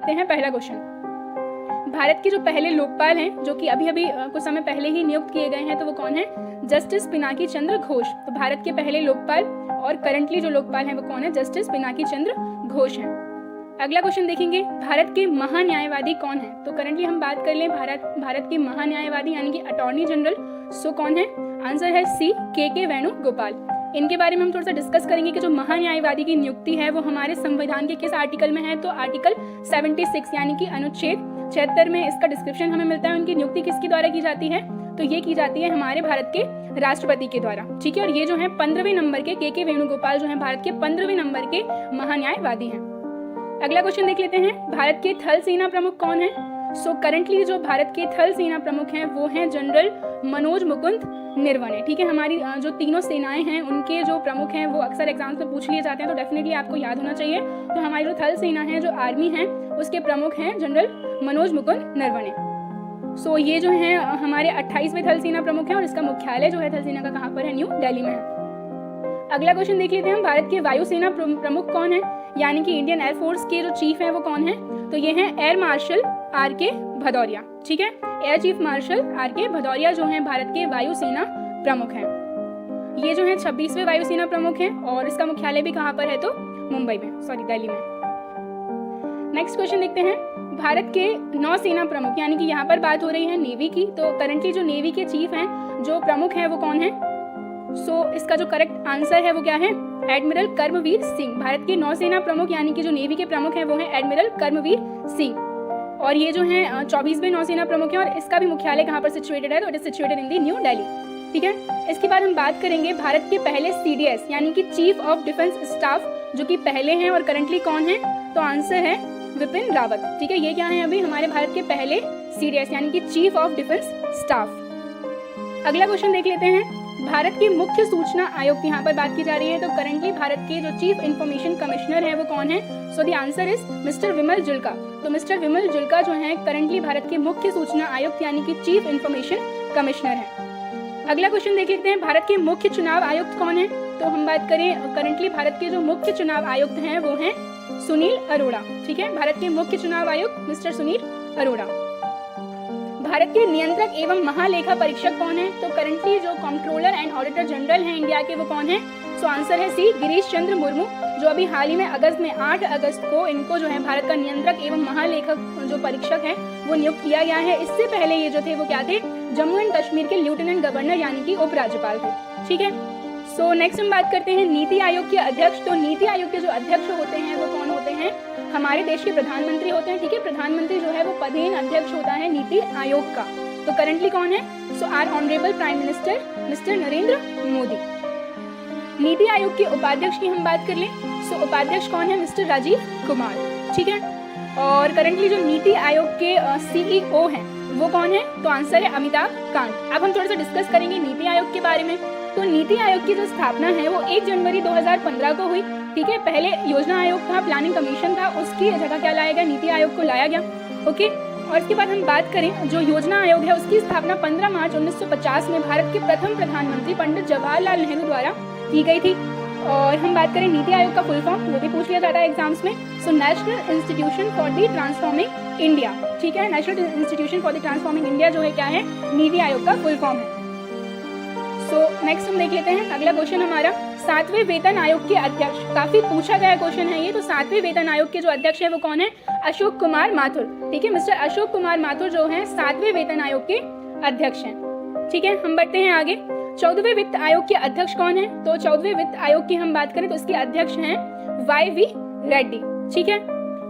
देखते हैं पहला क्वेश्चन। भारत के जो पहले लोकपाल हैं, जो कि अभी अभी कुछ समय पहले ही नियुक्त किए गए हैं, तो वो कौन है? जस्टिस पिनाकी चंद्र घोष। तो भारत के पहले लोकपाल और करंटली जो लोकपाल हैं वो कौन है? जस्टिस पिनाकी चंद्र घोष हैं। अगला क्वेश्चन देखेंगे, भारत के महान्यायवादी कौन है? तो करंटली हम बात कर लें भारत के महान्यायवादी यानी कि अटॉर्नी जनरल, सो कौन है? आंसर है सी, के वेणुगोपाल। इनके बारे में हम थोड़ा सा डिस्कस करेंगे कि जो महान्यायवादी की नियुक्ति है वो हमारे संविधान के किस आर्टिकल में है? तो आर्टिकल 76 यानी कि अनुच्छेद 76 में इसका डिस्क्रिप्शन हमें मिलता है। उनकी नियुक्ति किसके द्वारा की जाती है? तो ये की जाती है हमारे भारत के राष्ट्रपति के द्वारा, ठीक है। और ये जो है 15वें नंबर के वेणुगोपाल जो है भारत के 15वें नंबर के महान्यायवादी हैं। अगला क्वेश्चन देख लेते हैं, भारत के थल सेना प्रमुख कौन है? सो करंटली जो भारत के थल सेना प्रमुख हैं वो हैं जनरल मनोज मुकुंद नरवणे, ठीक है। हमारी जो तीनों सेनाएं हैं उनके जो प्रमुख हैं वो अक्सर एग्जाम्स में पूछ लिए जाते हैं, तो डेफिनेटली आपको याद होना चाहिए। तो हमारी जो थल सेना है, जो आर्मी है, उसके प्रमुख हैं जनरल मनोज मुकुंद नरवणे। सो ये जो है हमारे 28वें थल सेना प्रमुख हैं और इसका मुख्यालय जो है थल सेना का कहाँ पर है? न्यू दिल्ली में है। अगला क्वेश्चन देख लेते हैं, भारत के वायुसेना प्रमुख कौन है? यानी कि इंडियन एयरफोर्स के जो चीफ हैं वो कौन है? तो ये हैं एयर मार्शल आर.के. भदौरिया, ठीक है। Air chief marshal R K. Bhadauria जो हैं भारत के वायुसेना प्रमुख हैं। ये जो है 26वें वायुसेना प्रमुख हैं और इसका मुख्यालय भी कहाँ पर है? तो मुंबई में, दिल्ली में। नेक्स्ट क्वेश्चन देखते हैं, भारत के नौसेना प्रमुख, यानी कि यहाँ पर बात हो रही है नेवी की, तो करंटली जो नेवी के चीफ हैं, जो प्रमुख हैं वो कौन है? इसका जो करेक्ट आंसर है वो क्या है? एडमिरल कर्मवीर सिंह। भारत के नौसेना प्रमुख यानी कि जो नेवी के प्रमुख हैं वो हैं एडमिरल कर्मवीर सिंह। और ये जो है 24वें नौसेना प्रमुख हैं और इसका भी मुख्यालय कहाँ पर सिचुएटेड है? तो it is situated in the new Delhi, ठीक है। इसके बाद हम बात करेंगे भारत के पहले CDS यानी कि चीफ ऑफ डिफेंस स्टाफ, जो कि पहले हैं और करंटली कौन है? तो आंसर है विपिन रावत, ठीक है। ये क्या है? अभी हमारे भारत के पहले CDS यानी कि चीफ ऑफ डिफेंस स्टाफ। अगला क्वेश्चन देख लेते हैं, भारत के मुख्य सूचना आयोग की यहाँ पर बात की जा रही है, तो करंटली भारत के जो चीफ इंफॉर्मेशन कमिश्नर है वो कौन है? So the answer is mister Vimal Julka. तो मिस्टर विमल जुल्का जो है करंटली भारत के मुख्य सूचना आयुक्त यानी कि चीफ इंफॉर्मेशन कमिश्नर है। अगला क्वेश्चन देख लेते हैं, भारत के मुख्य चुनाव आयुक्त कौन है? तो हम बात करें करंटली भारत के जो मुख्य चुनाव आयुक्त हैं वो हैं सुनील अरोड़ा, ठीक है। भारत के मुख्य चुनाव आयुक्त मिस्टर सुनील अरोड़ा। भारत के नियंत्रक एवं महालेखा परीक्षक कौन है? तो करंटली जो कंट्रोलर एंड ऑडिटर जनरल हैं इंडिया के वो कौन है? सो आंसर है सी, गिरीश चंद्र मुर्मू, जो अभी हाल ही में 8 अगस्त को इनको जो है भारत का नियंत्रक एवं महालेखक जो परीक्षक है वो नियुक्त किया गया है। इससे पहले ये जो थे वो क्या थे? जम्मू एंड कश्मीर के लेफ्टिनेंट गवर्नर यानी कि उपराज्यपाल थे, ठीक है। सो नेक्स्ट हम बात करते हैं नीति आयोग के अध्यक्ष। तो नीति आयोग के जो अध्यक्ष होते हैं वो कौन होते हैं? हमारे देश के प्रधानमंत्री होते हैं, ठीक है। प्रधानमंत्री जो है वो पदेन अध्यक्ष होता है नीति आयोग का। तो करंटली कौन है? So our honourable prime minister mister Narendra Modi. NITI Aayog के उपाध्यक्ष की हम बात कर लें, सो उपाध्यक्ष कौन है? मिस्टर राजीव कुमार, ठीक है। और करंटली जो नीति आयोग के CEO हैं वो कौन है? तो आंसर है अमिताभ कांत। अब हम थोड़ा सा डिस्कस करेंगे नीति आयोग के बारे में। तो नीति आयोग की जो स्थापना है वो 1 जनवरी 2015 को हुई, ठीक है। पहले योजना आयोग था, प्लानिंग कमीशन था, उसकी जगह क्या लाया गया? नीति आयोग को लाया गया, ओके। और इसके बाद हम बात करें जो योजना आयोग है उसकी स्थापना 15 मार्च 1950 में भारत के प्रथम प्रधानमंत्री पंडित जवाहरलाल नेहरू द्वारा की गई थी। और हम बात करें नीति आयोग का फुल फॉर्म, वो भी पूछ लिया जाता है एग्जाम्स में, so national institution for the transforming India, ठीक है। National institution for the transforming India जो है क्या है? नीति आयोग का फुल फॉर्म है। सो नेक्स्ट हम देख लेते हैं अगला क्वेश्चन हमारा, 7वें वेतन आयोग के अध्यक्ष। काफी पूछा गया क्वेश्चन है ये। तो 7वें वेतन आयोग के जो अध्यक्ष है वो कौन है? अशोक कुमार माथुर, ठीक है। मिस्टर अशोक कुमार माथुर जो है 7वें वेतन आयोग के अध्यक्ष हैं, ठीक है। हम बढ़ते हैं आगे, 14वें वित्त आयोग के अध्यक्ष कौन है? तो 14वें वित्त आयोग की हम बात करें तो इसके अध्यक्ष हैं YV रेड्डी, ठीक है।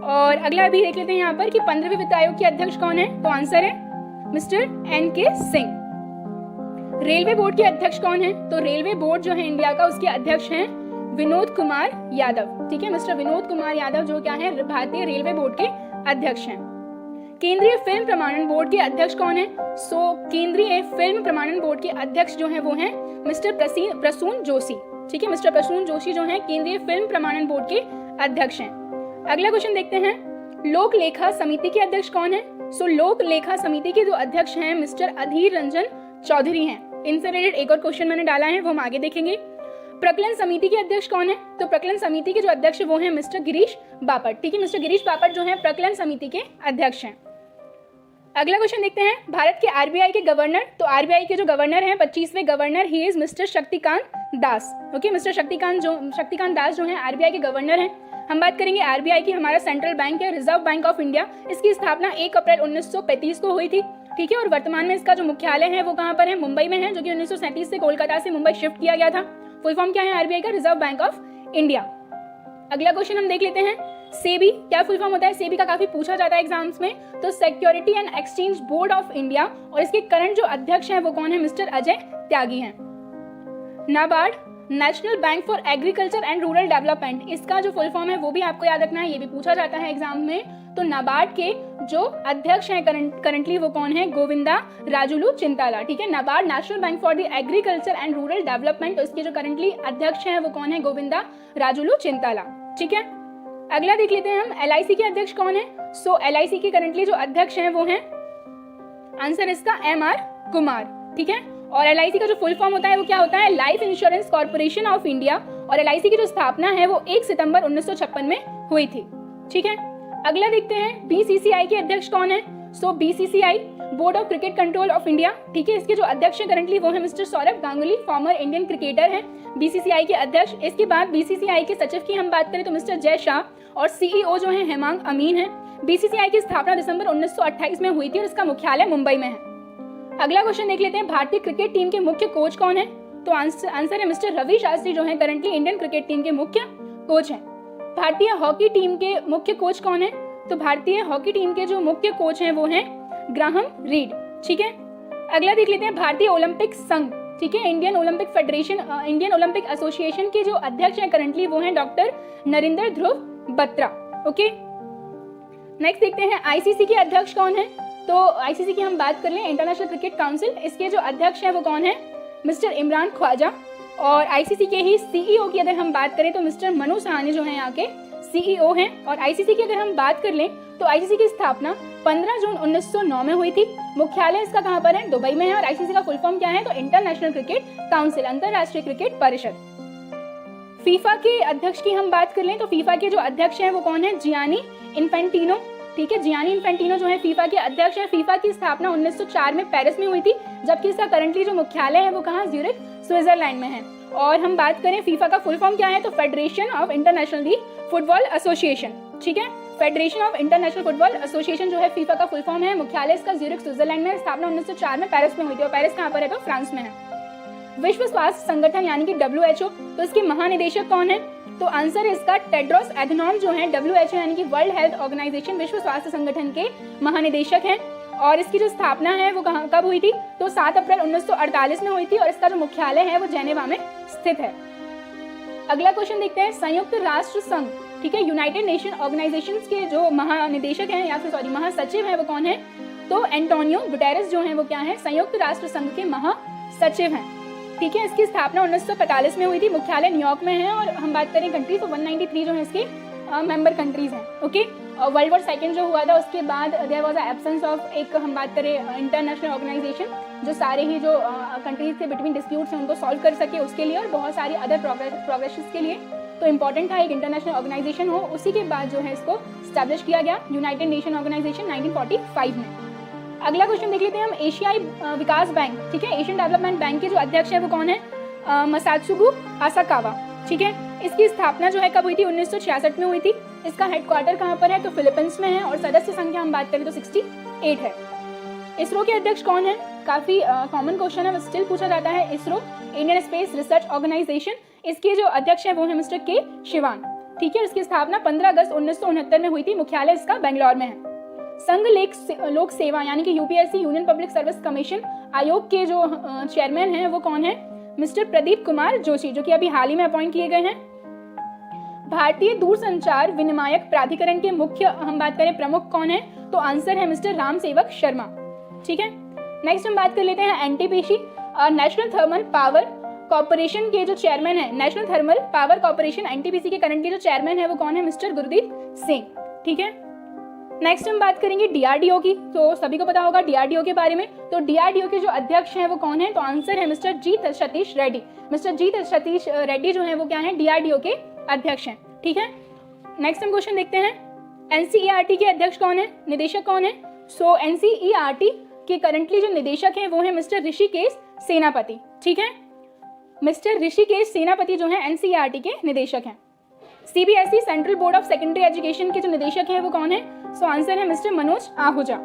और अगला भी देख लेते हैं यहाँ पर कि 15वें वित्त आयोग के अध्यक्ष कौन है? तो आंसर है mister NK Singh. Railway board के अध्यक्ष कौन है? तो रेलवे बोर्ड जो है इंडिया का उसके अध्यक्ष हैं विनोद कुमार यादव, ठीक है। मिस्टर विनोद कुमार यादव जो क्या है भारतीय रेलवे बोर्ड के अध्यक्ष हैं। केंद्रीय फिल्म प्रमाणन बोर्ड के अध्यक्ष कौन है? सो केंद्रीय फिल्म प्रमाणन बोर्ड के अध्यक्ष जो है वो हैं मिस्टर प्रसून जोशी, ठीक है। मिस्टर प्रसून जोशी जो है केंद्रीय फिल्म प्रमाणन बोर्ड के अध्यक्ष हैं। अगला क्वेश्चन देखते हैं, लोक लेखा समिति के अध्यक्ष कौन है? सो लोक लेखा समिति के जो अध्यक्ष हैं मिस्टर अधीर रंजन चौधरी हैं। इनसे रिलेटेड एक और क्वेश्चन मैंने डाला है वो हम आगे देखेंगे। प्रकलन समिति के अध्यक्ष कौन है? तो प्रकलन समिति के जो अध्यक्ष वो हैं मिस्टर गिरीश बापट। ठीक है, मिस्टर गिरीश बापट जो है प्रकलन समिति के अध्यक्ष हैं। अगला क्वेश्चन देखते हैं, भारत के आरबीआई के गवर्नर। तो आरबीआई के जो गवर्नर हैं 25वें governor, he is mister Shaktikanta Das. Okay, mister Shaktikanta Das जो है आरबीआई के गवर्नर हैं। हम बात करेंगे आरबीआई की, हमारा सेंट्रल बैंक है, रिजर्व बैंक ऑफ इंडिया। इसकी स्थापना 1 अप्रैल 1935 को हुई थी। ठीक है, और वर्तमान में इसका जो मुख्यालय है वो कहाँ पर है? मुंबई में है, जो कि 1937 से कोलकाता से मुंबई शिफ्ट किया गया था। फुल फॉर्म क्या है आरबीआई का? Reserve bank of India. अगला क्वेश्चन हम देख लेते हैं, सेबी क्या फुल फॉर्म होता है? सेबी का काफी पूछा जाता है एग्जाम्स में। तो security and exchange board of India, और इसके करंट जो अध्यक्ष हैं वो कौन है? मिस्टर अजय त्यागी हैं। NABARD, national bank for agriculture and rural development, इसका जो फुल फॉर्म है वो भी आपको याद रखना है, ये भी पूछा जाता है एग्जाम में। तो नाबार्ड के जो अध्यक्ष हैं करंटली वो कौन है? गोविंदा राजुलू चिंताला। ठीक है, NABARD national bank for the agriculture and rural development, तो इसके जो करंटली अध्यक्ष हैं वो कौन है? गोविंदा राजुलू चिंताला। ठीक है, अगला देख लेते हैं हम, एलआईसी के अध्यक्ष कौन है? सो एलआईसी के करंटली जो अध्यक्ष हैं वो हैं, आंसर इसका एमआर कुमार। ठीक है, और एलआईसी का जो फुल फॉर्म होता है वो क्या होता है? Life insurance corporation of India, और एलआईसी की जो स्थापना है वो 1 सितंबर 1956 में हुई थी। ठीक है, अगला देखते हैं, बीसीसीआई के अध्यक्ष कौन है? So BCCI board of cricket control of India. ठीक है, इसके जो अध्यक्ष हैं करंटली वो है mister Saurabh Ganguly, former Indian cricketer हैं, बीसीसीआई के अध्यक्ष। इसके बाद बीसीसीआई के सचिव की हम बात करें तो मिस्टर जय शाह, और सीईओ जो है हेमांग अमीन है। बीसीसीआई की स्थापना दिसंबर 1928 में हुई थी और इसका मुख्यालय मुंबई में है। अगला क्वेश्चन देख लेते हैं, भारतीय क्रिकेट टीम के मुख्य कोच कौन है? तो आंसर है मिस्टर रवि शास्त्री जो है करंटली इंडियन क्रिकेट टीम के मुख्य कोच हैं। भारतीय हॉकी टीम के मुख्य कोच कौन है? तो भारतीय हॉकी टीम के जो मुख्य कोच हैं वो हैं ग्राहम रीड। ठीक है, अगला देख लेते हैं, भारतीय ओलंपिक संघ। ठीक है, Indian Olympic federation, Indian Olympic association के जो अध्यक्ष हैं करंटली वो हैं डॉक्टर नरेंद्र ध्रुव बत्रा। ओके, नेक्स्ट देखते हैं, आईसीसी के अध्यक्ष कौन है? तो आईसीसी की हम बात कर लें, इंटरनेशनल क्रिकेट काउंसिल, इसके जो अध्यक्ष हैं वो कौन है? मिस्टर इमरान ख्वाजा। और आईसीसी के ही सीईओ की अगर हम बात करें तो मिस्टर मनु सहानी जो है यहाँ के सीईओ हैं। और आईसीसी की अगर हम बात कर लें तो आईसीसी की स्थापना 15 जून 1909 में हुई थी। मुख्यालय इसका कहाँ पर है? दुबई में है। और आईसीसी का फुल फॉर्म क्या है? तो इंटरनेशनल क्रिकेट काउंसिल, अंतरराष्ट्रीय क्रिकेट परिषद। फीफा के अध्यक्ष की हम बात कर लें तो फीफा के जो अध्यक्ष हैं वो कौन है? Gianni Infantino. ठीक है, जियानी इन्फेंटिनो जो है फीफा के अध्यक्ष है। फीफा की स्थापना 1904 में पेरिस में हुई थी, जबकि इसका करंटली जो मुख्यालय है वो कहाँ? ज्यूरिख स्विट्जरलैंड में है। और हम बात करें फीफा का फुल फॉर्म क्या है? तो federation of international football association. ठीक है, federation of international football association जो है फीफा का फुल फॉर्म है। मुख्यालय इसका ज्यूरिख स्विट्जरलैंड में, स्थापना 1904 में पेरिस में हुई थी। और पेरिस कहाँ पर है? तो फ्रांस में है। विश्व स्वास्थ्य संगठन यानी कि WHO, तो इसके महानिदेशक कौन है? तो आंसर है इसका टेड्रोस एधनॉम जो है WHO यानी कि वर्ल्ड हेल्थ ऑर्गेनाइजेशन, विश्व स्वास्थ्य संगठन के महानिदेशक हैं। और इसकी जो स्थापना है वो कब हुई थी? तो 7 अप्रैल 1948 में हुई थी। और इसका जो मुख्यालय है वो जेनेवा में स्थित है। अगला क्वेश्चन देखते हैं, संयुक्त राष्ट्र संघ। ठीक है, यूनाइटेड नेशन ऑर्गेनाइजेशन के जो महानिदेशक हैं या फिर महासचिव है वो कौन है? तो एंटोनियो गुटेरेस जो है वो क्या है? संयुक्त राष्ट्र संघ के महासचिव हैं। ठीक है, इसकी स्थापना 1945 में हुई थी। मुख्यालय न्यूयॉर्क में है। और हम बात करें कंट्रीज तो 193 जो है इसके मेंबर कंट्रीज हैं। ओके, वर्ल्ड वॉर सेकेंड जो हुआ था उसके बाद there was a absence of एक, हम बात करें इंटरनेशनल ऑर्गेनाइजेशन जो सारे ही जो कंट्रीज थे बिटवीन डिस्प्यूट्स हैं उनको सॉल्व कर सके उसके लिए, और बहुत सारी अदर प्रोग्रेसेस के लिए। तो इंपॉर्टेंट था एक इंटरनेशनल ऑर्गेनाइजेशन हो। उसी के बाद जो है इसको स्टैब्लिश किया गया यूनाइटेड नेशन ऑर्गेनाइजेशन 1945 में। अगला क्वेश्चन देख लेते हैं हम, एशियाई विकास बैंक। ठीक है, एशियन डेवलपमेंट बैंक के जो अध्यक्ष है वो कौन है? मसात्सुगु आसाकावा। ठीक है, इसकी स्थापना जो है कब हुई थी? 1966 में हुई थी। इसका हेडक्वार्टर कहाँ पर है? तो फिलीपींस में है। और सदस्य संख्या हम बात करें तो 68 है। इसरो के अध्यक्ष कौन है? काफी कॉमन क्वेश्चन है, स्टिल पूछा जाता है। ISRO Indian space research organisation, इसके जो अध्यक्ष है वो है मिस्टर के शिवान। ठीक है, इसकी स्थापना 15 अगस्त 1969 में हुई थी। मुख्यालय इसका बेंगलोर में है। संघ लोक सेवा यानी कि UPSC, union public service commission आयोग के जो चेयरमैन हैं वो कौन है? मिस्टर प्रदीप कुमार जोशी, जो कि अभी हाल ही में अपॉइंट किए गए हैं। भारतीय दूरसंचार विनियामक प्राधिकरण के मुख्य हम बात करें प्रमुख कौन है? तो आंसर है मिस्टर राम सेवक शर्मा। ठीक है, नेक्स्ट हम बात कर लेते हैं NTPC, national thermal power corporation के जो चेयरमैन है। National thermal power corporation NTPC के करंटली जो चेयरमैन है वो कौन है? मिस्टर गुरदीप सिंह। ठीक है, नेक्स्ट हम बात करेंगे डीआरडीओ की। तो सभी को पता होगा डीआरडीओ के बारे में। तो डीआरडीओ के जो अध्यक्ष हैं वो कौन है? तो आंसर है मिस्टर जी सतीश रेड्डी। मिस्टर जी सतीश रेड्डी जो है वो क्या है? डीआरडीओ के अध्यक्ष हैं। ठीक है, नेक्स्ट हम क्वेश्चन देखते हैं, एनसीईआरटी के अध्यक्ष कौन है? निदेशक कौन है? सो एनसीईआरटी के करंटली जो निदेशक हैं वो है मिस्टर ऋषिकेश सेनापति। ठीक है, मिस्टर ऋषिकेश सेनापति जो है एनसीईआरटी के निदेशक हैं। CBSE central board of secondary education के जो निदेशक हैं वो कौन है? सो आंसर है मिस्टर मनोज आहूजा।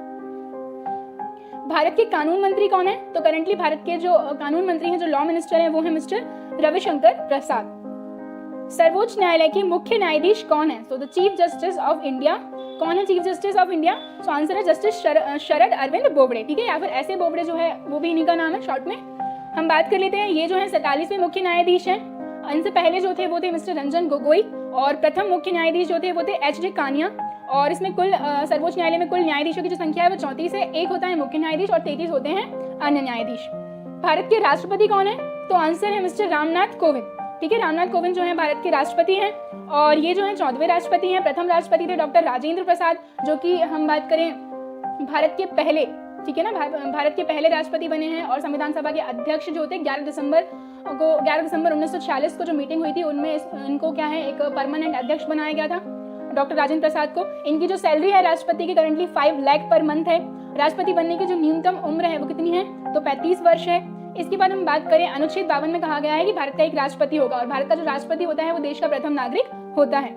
भारत के कानून मंत्री कौन है? तो करंटली भारत के जो कानून मंत्री हैं, जो लॉ मिनिस्टर हैं, वो है मिस्टर रविशंकर प्रसाद। सर्वोच्च न्यायालय के मुख्य न्यायाधीश कौन है? So the chief justice of India. कौन है chief justice of India? So answer है जस्टिस शरद अरविंद बोबड़े। ठीक है, या फिर ऐसे बोबड़े जो है वो भी इन्हीं का नाम है शॉर्ट में। हम बात कर लेते हैं, ये जो है 47वें मुख्य न्यायाधीश हैं। इनसे पहले जो थे वो थे मिस्टर रंजन गोगोई, और प्रथम मुख्य न्यायाधीश जो थे वो थे एच डी कानिया। और इसमें कुल सर्वोच्च न्यायालय में कुल न्यायाधीशों की जो संख्या है वो 34 है। एक होता है मुख्य न्यायाधीश और 33 होते हैं अन्य न्यायाधीश। भारत के राष्ट्रपति कौन है? तो आंसर है मिस्टर रामनाथ कोविंद। ठीक है, रामनाथ कोविंद जो है भारत के राष्ट्रपति हैं, और ये जो है 14वें राष्ट्रपति हैं। प्रथम राष्ट्रपति थे डॉक्टर राजेंद्र प्रसाद, जो कि हम बात करें भारत के पहले, ठीक है ना, भारत के पहले राष्ट्रपति बने हैं। और संविधान सभा के अध्यक्ष जो थे 11 दिसंबर 1946 को जो मीटिंग हुई थी उनमें इनको क्या है एक परमानेंट अध्यक्ष बनाया गया था डॉक्टर राजेंद्र प्रसाद को। इनकी जो सैलरी है राष्ट्रपति की करंटली 5 लाख पर मंथ है। राष्ट्रपति बनने की जो न्यूनतम उम्र है वो कितनी है? तो 35 वर्ष है। इसके बाद हम बात करें, अनुच्छेद 52 में कहा गया है कि भारत का एक राष्ट्रपति होगा, और भारत का जो राष्ट्रपति होता है वो देश का प्रथम नागरिक होता है।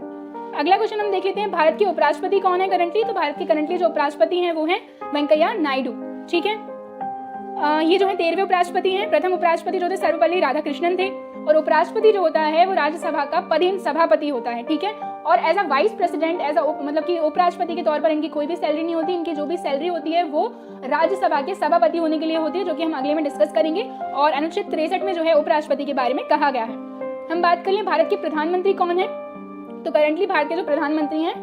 अगला क्वेश्चन हम देख लेते हैं, भारत के उपराष्ट्रपति कौन है करंटली? तो भारत के करंटली जो उपराष्ट्रपति हैं वो हैं वेंकैया नायडू। ठीक है, ये जो है 13वें उपराष्ट्रपति हैं। प्रथम उपराष्ट्रपति जो थे सर्वपल्ली राधाकृष्णन थे, और उपराष्ट्रपति जो होता है वो राज्यसभा का पदेन सभापति होता है। ठीक है, और as a vice president, as a मतलब कि उपराष्ट्रपति के तौर पर इनकी कोई भी सैलरी नहीं होती। इनकी जो भी सैलरी होती है वो राज्यसभा के सभापति होने के लिए होती है, जो कि हम अगले में डिस्कस करेंगे। और अनुच्छेद 63 में जो है उपराष्ट्रपति के बारे में कहा गया है। हम बात कर लें भारत के प्रधानमंत्री कौन है? तो करंटली भारत के जो प्रधानमंत्री हैं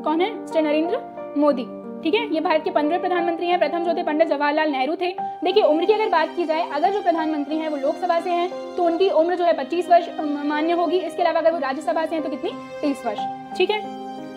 कौन है? मिस्टर नरेंद्र मोदी। ठीक है, ये भारत के 15वें प्रधानमंत्री हैं। प्रथम जो थे पंडित जवाहरलाल नेहरू थे। देखिए, उम्र की अगर बात की जाए, अगर जो प्रधानमंत्री हैं वो लोकसभा से हैं तो उनकी उम्र जो है 25 वर्ष मान्य होगी। इसके अलावा अगर वो राज्यसभा से हैं तो कितनी? 30 वर्ष। ठीक है,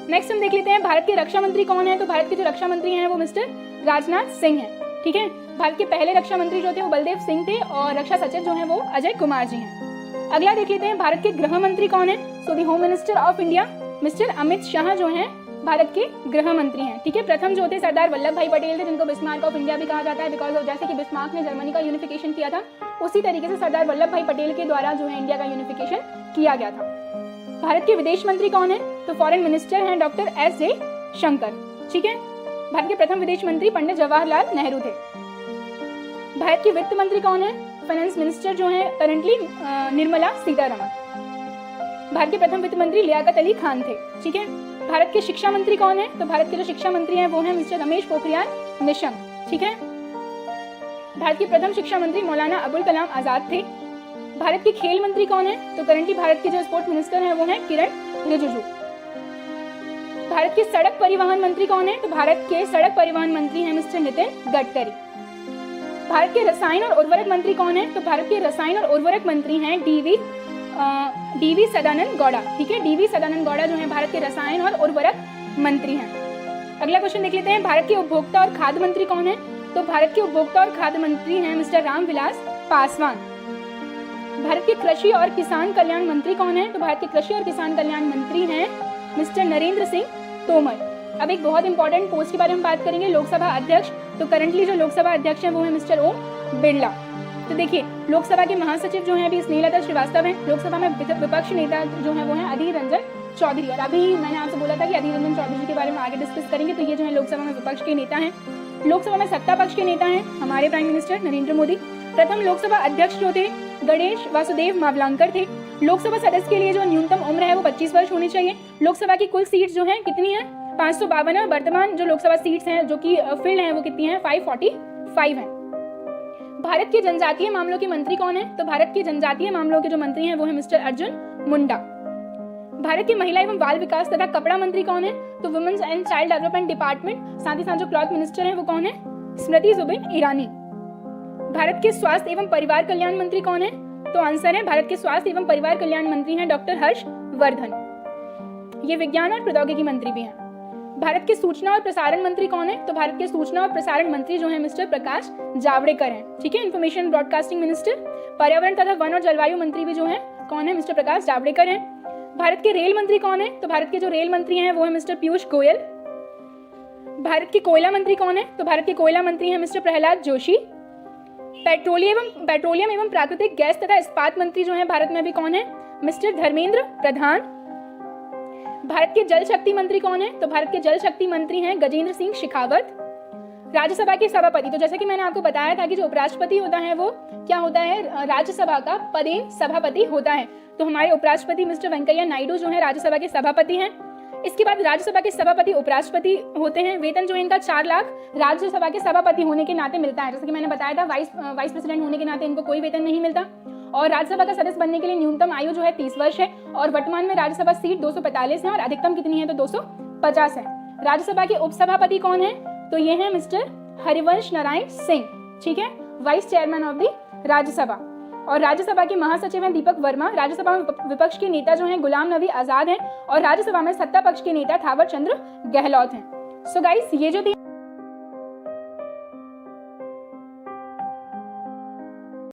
नेक्स्ट हम देख लेते हैं, भारत के रक्षा मंत्री कौन है? तो भारत के जो रक्षा मंत्री हैं वो मिस्टर राजनाथ सिंह हैं। ठीक है, भारत के पहले रक्षा मंत्री जो थे वो बलदेव सिंह थे, और रक्षा सचिव जो है वो अजय कुमार जी हैं। अगला देख लेते हैं, भारत के गृह मंत्री कौन है? So the home minister of India mister Amit Shah जो हैं भारत के गृह मंत्री हैं। ठीक है, प्रथम जो थे सरदार वल्लभ भाई पटेल थे, जिनको बिस्मार्क ऑफ इंडिया भी कहा जाता है, बिकॉज जैसे कि बिस्मार्क ने जर्मनी का यूनिफिकेशन किया था, उसी तरीके से सरदार वल्लभ भाई पटेल के द्वारा जो है इंडिया का यूनिफिकेशन किया गया था। भारत के विदेश मंत्री कौन है? तो फॉरेन मिनिस्टर हैं डॉक्टर एस जयशंकर। ठीक है, भारत के प्रथम विदेश मंत्री पंडित जवाहरलाल नेहरू थे। भारत के वित्त मंत्री कौन है? फाइनेंस मिनिस्टर जो है करंटली निर्मला सीतारमण। भारत के प्रथम वित्त मंत्री लियाकत अली खान थे। ठीक है, भारत के शिक्षा मंत्री कौन है? तो भारत के जो शिक्षा मंत्री हैं वो हैं मिस्टर रमेश पोखरियाल निशंक। ठीक है, भारत के प्रथम शिक्षा मंत्री मौलाना अबुल कलाम आजाद थे। भारत के खेल मंत्री कौन है? तो करंटली भारत के जो स्पोर्ट्स मिनिस्टर हैं वो हैं किरण रिजिजू। भारत के सड़क परिवहन मंत्री कौन है? तो भारत के सड़क परिवहन मंत्री हैं मिस्टर नितिन गडकरी। भारत के रसायन और उर्वरक मंत्री कौन है? तो भारत के रसायन और उर्वरक मंत्री हैं डीवी सदानंद गौड़ा। ठीक है, डीवी सदानंद गौड़ा जो है भारत के रसायन और उर्वरक मंत्री हैं। अगला क्वेश्चन देख लेते हैं, भारत के उपभोक्ता और खाद्य मंत्री कौन है? तो भारत के उपभोक्ता और खाद्य मंत्री हैं मिस्टर रामविलास पासवान। भारत के कृषि और किसान कल्याण मंत्री कौन है? तो भारत के कृषि और किसान कल्याण मंत्री हैं मिस्टर नरेंद्र सिंह तोमर। अब एक बहुत इंपॉर्टेंट पोस्ट के बारे में बात करेंगे, लोकसभा अध्यक्ष। तो करंटली जो लोकसभा अध्यक्ष हैं वो है मिस्टर ओम बिरला। तो देखिए, लोकसभा के महासचिव जो हैं अभी स्नेहलता श्रीवास्तव हैं। लोकसभा में विपक्ष नेता जो है वो हैं अधीर रंजन चौधरी। और अभी मैंने आपसे बोला था कि अधीर रंजन चौधरी जी के बारे में आगे डिस्कस करेंगे। तो ये जो है लोकसभा में विपक्ष के नेता हैं। लोकसभा में सत्ता पक्ष के नेता हैं हमारे प्राइम मिनिस्टर नरेंद्र मोदी। प्रथम लोकसभा अध्यक्ष जो थे गणेश वासुदेव मावलांकर थे। लोकसभा सदस्य के लिए जो न्यूनतम उम्र है वो 25 वर्ष होनी चाहिए। लोकसभा की कुल सीट जो है कितनी है? 552 है। वर्तमान जो लोकसभा सीट्स हैं जो कि फिल्ड हैं वो कितनी है? 545 है। भारत के जनजातीय मामलों के मंत्री कौन है? तो भारत के जनजातीय मामलों के जो मंत्री हैं वो है मिस्टर अर्जुन मुंडा। भारत के महिला एवं बाल विकास तथा कपड़ा मंत्री कौन है? तो women's and child development department. साथ ही साथ जो क्लॉथ मिनिस्टर है वो कौन है? स्मृति जुबिन ईरानी। भारत के स्वास्थ्य एवं परिवार कल्याण मंत्री कौन है? तो आंसर है भारत के स्वास्थ्य एवं परिवार कल्याण मंत्री हैं डॉक्टर हर्षवर्धन। ये विज्ञान और प्रौद्योगिकी मंत्री भी हैं। भारत के सूचना और प्रसारण मंत्री कौन है? तो भारत के सूचना और प्रसारण मंत्री जो है मिस्टर प्रकाश जावड़ेकर हैं, ठीक है, इंफॉर्मेशन ब्रॉडकास्टिंग मिनिस्टर। पर्यावरण तथा वन और जलवायु मंत्री भी जो है कौन है? मिस्टर प्रकाश जावड़ेकर हैं। भारत के रेल मंत्री कौन है? तो भारत के जो रेल मंत्री हैं वो है मिस्टर पीयूष गोयल। भारत के कोयला मंत्री कौन है? तो भारत के कोयला मंत्री हैं मिस्टर प्रहलाद जोशी। पेट्रोलियम एवं प्राकृतिक गैस तथा इस्पात मंत्री जो है भारत में अभी कौन है? मिस्टर धर्मेंद्र प्रधान। भारत के जल शक्ति मंत्री कौन है? तो भारत के जल शक्ति मंत्री हैं गजेंद्र सिंह शेखावत। राज्यसभा के सभापति, तो जैसे कि मैंने आपको बताया था कि जो उपराष्ट्रपति होता है वो क्या होता है? राज्यसभा का पदेन सभापति होता है। तो हमारे उपराष्ट्रपति मिस्टर वेंकैया नायडू जो है राज्यसभा के सभापति हैं। इसके बाद राज्यसभा के सभापति उपराष्ट्रपति होते हैं। वेतन जो इनका 4 लाख राज्यसभा के सभापति होने के नाते मिलता है। जैसे कि मैंने बताया था वाइस प्रेसिडेंट होने के नाते इनको कोई वेतन नहीं मिलता। और राज्यसभा का सदस्य बनने के लिए न्यूनतम आयु जो है 30 वर्ष है। और वर्तमान में राज्यसभा सीट 245 है और अधिकतम कितनी है? तो 250 है। राज्यसभा के उपसभापति कौन है? तो ये है मिस्टर हरिवंश नारायण सिंह, ठीक है, vice chairman of the Rajya Sabha. और राज्यसभा के महासचिव हैं दीपक वर्मा। राज्यसभा में विपक्ष के नेता जो हैं गुलाम नबी आजाद हैं और राज्यसभा में सत्ता पक्ष के नेता थावर चंद गहलोत हैं। सो गाइस, ये जो थी